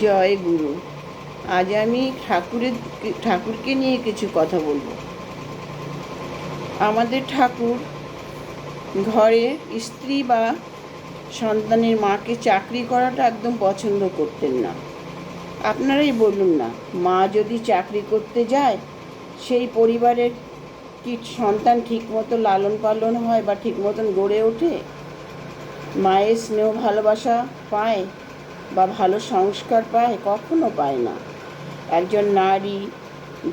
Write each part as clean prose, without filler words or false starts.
জয় গুরু। আজ আমি ঠাকুরকে নিয়ে কিছু কথা বলবো। আমাদের ঠাকুর ঘরে স্ত্রী বা সন্তানের মাকে চাকরি করাটা একদম পছন্দ করতেন না। আপনারাই বলুন না, মা যদি চাকরি করতে যায়, সেই পরিবারের কি সন্তান ঠিকমতো লালন পালন হয় বা ঠিক মতন গড়ে ওঠে? মায়ের স্নেহ ভালোবাসা পায় বা ভালো সংস্কার পায়? কখনো পায় না। একজন নারী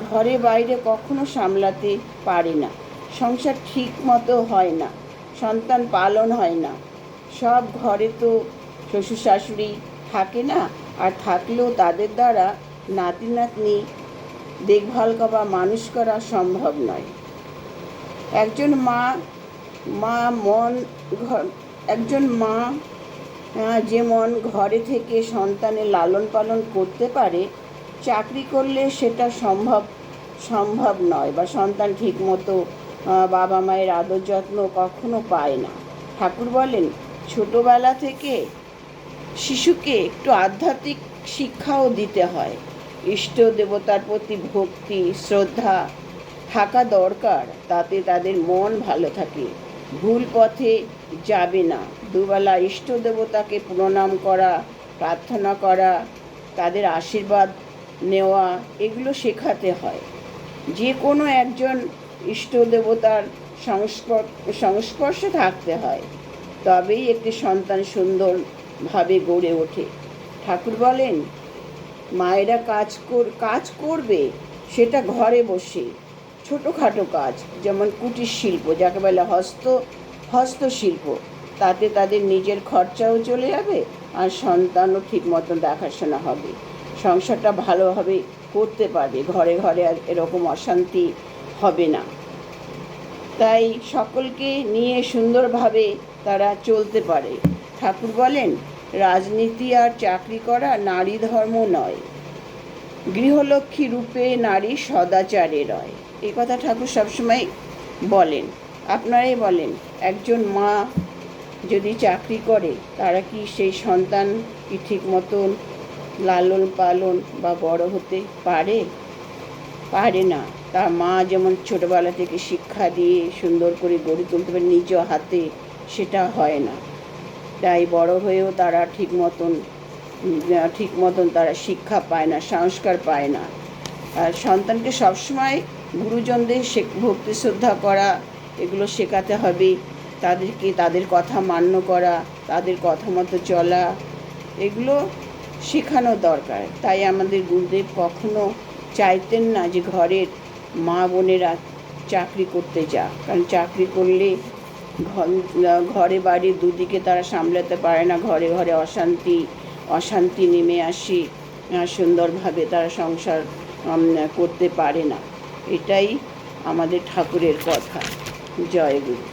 ঘরে বাইরে কখনো সামলাতে পারে না, সংসার ঠিক মতো হয় না, সন্তান পালন হয় না। সব ঘরে তো শ্বশুর শাশুড়ি থাকে না, আর থাকলেও তাদের দ্বারা নাতি নাতনি দেখভাল করা মানুষ করা সম্ভব নয়। একজন মা মা মন ঘর একজন মা যেমন ঘরে থেকে সন্তানের লালন পালন করতে পারে, চাকরি করলে সেটা সম্ভব নয়, বা সন্তান ঠিকমতো বাবা মায়ের আদর যত্ন কখনো পায় না। ঠাকুর বলেন, ছোটোবেলা থেকে শিশুকে একটু আধ্যাত্মিক শিক্ষাও দিতে হয়। ইষ্ট দেবতার প্রতি ভক্তি শ্রদ্ধা থাকা দরকার, তাতে তাদের মন ভালো থাকে, ভুল পথে যাবে না। দুবেলা ইষ্ট দেবতাকে প্রণাম করা, প্রার্থনা করা, তাদের আশীর্বাদ নেওয়া, এগুলো শেখাতে হয়। যে কোনো একজন ইষ্ট দেবতার সংস্পর্শে থাকতে হয়, তবেই একটি সন্তান সুন্দরভাবে গড়ে ওঠে। ঠাকুর বলেন, মায়েরা কাজ করবে, সেটা ঘরে বসে ছোটোখাটো কাজ, যেমন কুটির শিল্প, যাকে বলে হস্তশিল্প। তাতে তাদের নিজের খরচাও চলে যাবে, আর সন্তানও ঠিক মতন দেখাশোনা হবে, সংসারটা ভালোভাবে করতে পারবে, ঘরে ঘরে আর এরকম অশান্তি হবে না। তাই সকলকে নিয়ে সুন্দরভাবে তারা চলতে পারে। ঠাকুর বলেন, রাজনীতি আর চাকরি করা নারী ধর্ম নয়, গৃহলক্ষ্মী রূপে নারী সদাচারে রয়। এই কথা ঠাকুর সবসময় বলেন। আপনারাই বলেন, একজন মা যদি চাকরি করে, তারা কি সেই সন্তান কি ঠিক মতন লালন পালন বা বড় হতে পারে না। তার মা যেমন ছোটোবেলা থেকে শিক্ষা দিয়ে সুন্দর করে গড়ে তুলতে পারে নিজ হাতে, সেটা হয় না। তাই বড় হয়েও তারা ঠিক মতন তারা শিক্ষা পায় না, সংস্কার পায় না। আর সন্তানকে সবসময় গুরুজনদের ভক্তি শ্রদ্ধা করা, এগুলো শেখাতে হবে। তাদেরকে তাদের কথা মান্য করা, তাদের কথা মতো চলা, এগুলো শেখানো দরকার। তাই আমাদের গুরুদেব কখনো চাইতেন না যে ঘরের মা বোনেরা চাকরি করতে যাক, কারণ চাকরি করলে ঘরে বাড়ি দুদিকে তারা সামলাতে পারে না, ঘরে ঘরে অশান্তি নেমে আসে, সুন্দরভাবে তারা সংসার করতে পারে না। এটাই আমাদের ঠাকুরের কথা। জয় গুরু।